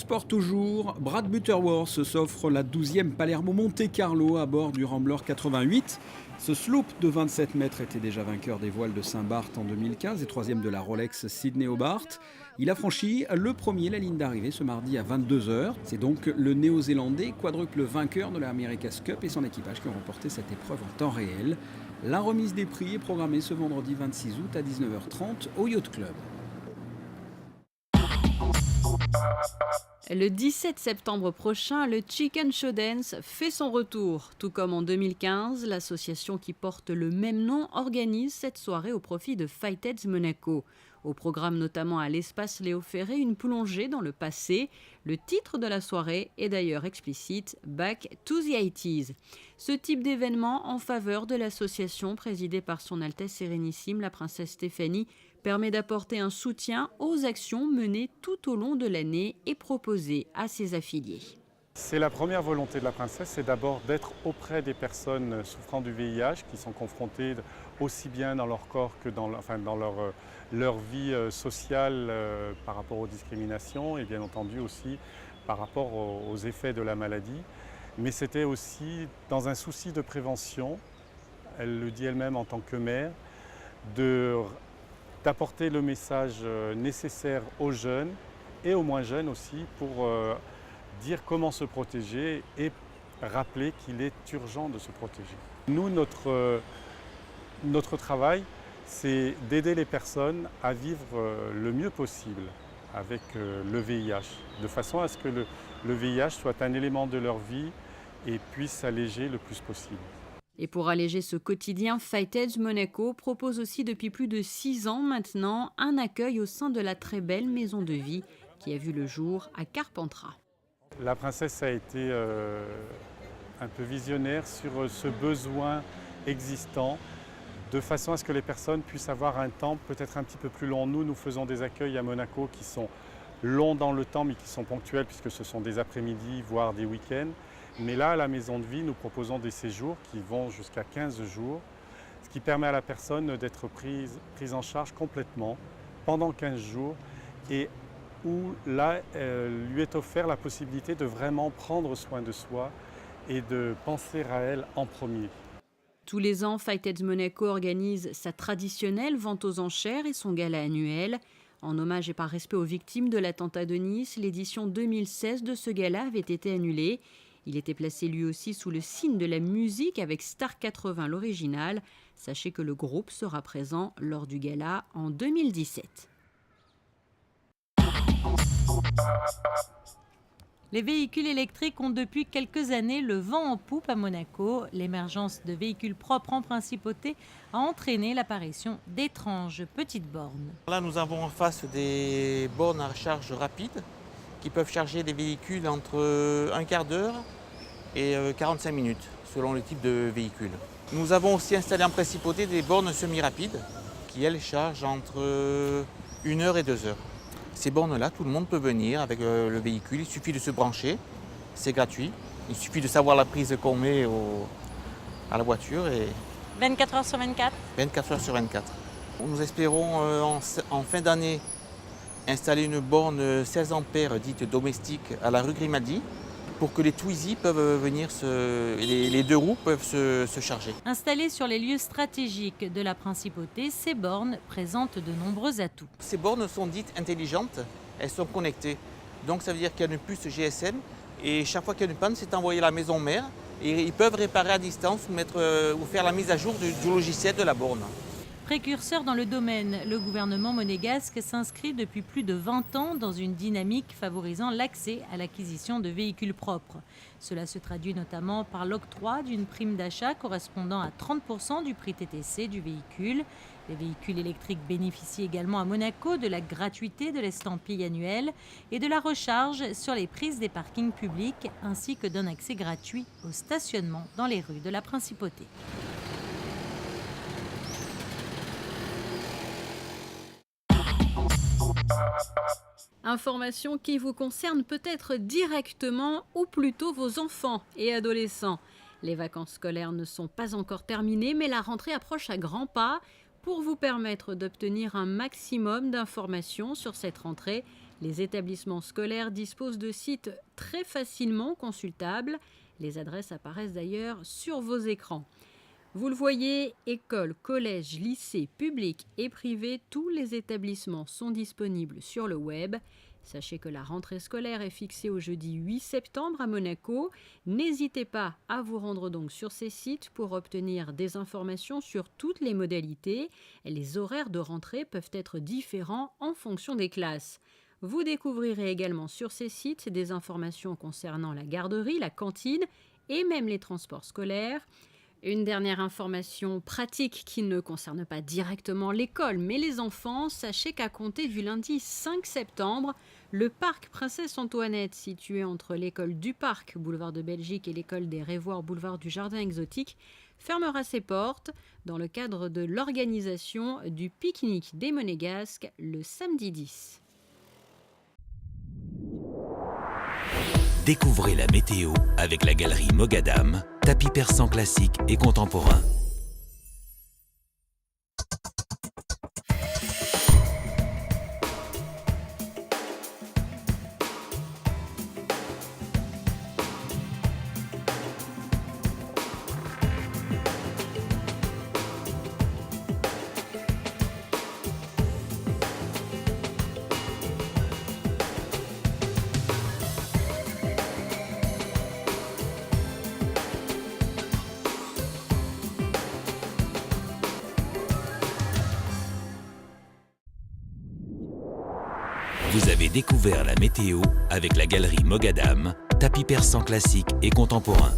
sport toujours, Brad Butterworth s'offre la 12e Palermo Monte Carlo à bord du Rambler 88. Ce sloop de 27 mètres était déjà vainqueur des voiles de Saint-Barth en 2015 et troisième de la Rolex Sydney Hobart. Il a franchi le premier la ligne d'arrivée ce mardi à 22 heures. C'est donc le néo-zélandais quadruple vainqueur de la America's Cup et son équipage qui ont remporté cette épreuve en temps réel. La remise des prix est programmée ce vendredi 26 août à 19h30 au Yacht Club. Le 17 septembre prochain, le Chicken Show Dance fait son retour. Tout comme en 2015, l'association qui porte le même nom organise cette soirée au profit de Fightheads Monaco. Au programme notamment à l'espace Léo Ferré, une plongée dans le passé. Le titre de la soirée est d'ailleurs explicite, Back to the 80s. Ce type d'événement en faveur de l'association présidée par son Altesse Sérénissime, la princesse Stéphanie, permet d'apporter un soutien aux actions menées tout au long de l'année et proposées à ses affiliés. C'est la première volonté de la princesse, c'est d'abord d'être auprès des personnes souffrant du VIH qui sont confrontées aussi bien dans leur corps que dans leur vie sociale par rapport aux discriminations et bien entendu aussi par rapport aux effets de la maladie. Mais c'était aussi dans un souci de prévention, elle le dit elle-même en tant que mère, d'apporter le message nécessaire aux jeunes et aux moins jeunes aussi pour dire comment se protéger et rappeler qu'il est urgent de se protéger. Nous, notre travail, c'est d'aider les personnes à vivre le mieux possible avec le VIH, de façon à ce que le VIH soit un élément de leur vie et puisse s'alléger le plus possible. Et pour alléger ce quotidien, Fightheads Monaco propose aussi depuis plus de 6 ans maintenant un accueil au sein de la très belle maison de vie qui a vu le jour à Carpentras. La princesse a été un peu visionnaire sur ce besoin existant de façon à ce que les personnes puissent avoir un temps peut-être un petit peu plus long. Nous faisons des accueils à Monaco qui sont longs dans le temps mais qui sont ponctuels puisque ce sont des après-midi voire des week-ends. Mais là, à la maison de vie, nous proposons des séjours qui vont jusqu'à 15 jours, ce qui permet à la personne d'être prise en charge complètement pendant 15 jours et où là, lui est offert la possibilité de vraiment prendre soin de soi et de penser à elle en premier. Tous les ans, Fightheads Monaco organise sa traditionnelle vente aux enchères et son gala annuel. En hommage et par respect aux victimes de l'attentat de Nice, l'édition 2016 de ce gala avait été annulée. Il était placé lui aussi sous le signe de la musique avec Star 80 l'original. Sachez que le groupe sera présent lors du gala en 2017. Les véhicules électriques ont depuis quelques années le vent en poupe à Monaco. L'émergence de véhicules propres en principauté a entraîné l'apparition d'étranges petites bornes. Là, nous avons en face des bornes à recharge rapide qui peuvent charger les véhicules entre un quart d'heure et 45 minutes, selon le type de véhicule. Nous avons aussi installé en principauté des bornes semi-rapides qui, elles, chargent entre 1 heure et 2 heures. Ces bornes-là, tout le monde peut venir avec le véhicule, il suffit de se brancher, c'est gratuit. Il suffit de savoir la prise qu'on met à la voiture. 24 heures sur 24 24 heures sur 24. Nous espérons en fin d'année installer une borne 16 ampères dite domestique à la rue Grimaldi pour que les Twizy peuvent venir, les deux roues peuvent se charger. Installées sur les lieux stratégiques de la principauté, ces bornes présentent de nombreux atouts. Ces bornes sont dites intelligentes, elles sont connectées. Donc ça veut dire qu'il y a une puce GSM et chaque fois qu'il y a une panne, c'est envoyé à la maison mère et ils peuvent réparer à distance ou faire la mise à jour du logiciel de la borne. Précurseur dans le domaine, le gouvernement monégasque s'inscrit depuis plus de 20 ans dans une dynamique favorisant l'accès à l'acquisition de véhicules propres. Cela se traduit notamment par l'octroi d'une prime d'achat correspondant à 30% du prix TTC du véhicule. Les véhicules électriques bénéficient également à Monaco de la gratuité de l'estampille annuelle et de la recharge sur les prises des parkings publics ainsi que d'un accès gratuit au stationnement dans les rues de la principauté. Information qui vous concerne peut-être directement ou plutôt vos enfants et adolescents. Les vacances scolaires ne sont pas encore terminées, mais la rentrée approche à grands pas. Pour vous permettre d'obtenir un maximum d'informations sur cette rentrée, Les établissements scolaires disposent de sites très facilement consultables. Les adresses apparaissent d'ailleurs sur vos écrans. Vous le voyez, écoles, collèges, lycées, publics et privés, tous les établissements sont disponibles sur le web. Sachez que la rentrée scolaire est fixée au jeudi 8 septembre à Monaco. N'hésitez pas à vous rendre donc sur ces sites pour obtenir des informations sur toutes les modalités. Les horaires de rentrée peuvent être différents en fonction des classes. Vous découvrirez également sur ces sites des informations concernant la garderie, la cantine et même les transports scolaires. Une dernière information pratique qui ne concerne pas directement l'école, mais les enfants. Sachez qu'à compter du lundi 5 septembre, le parc Princesse Antoinette, situé entre l'école du Parc, boulevard de Belgique, et l'école des Rêvoirs, boulevard du Jardin Exotique, fermera ses portes dans le cadre de l'organisation du pique-nique des Monégasques le samedi 10. Découvrez la météo avec la galerie Mogadam, tapis persan classique et contemporain. Vous avez découvert la météo avec la galerie Mogadam, tapis persan classique et contemporain.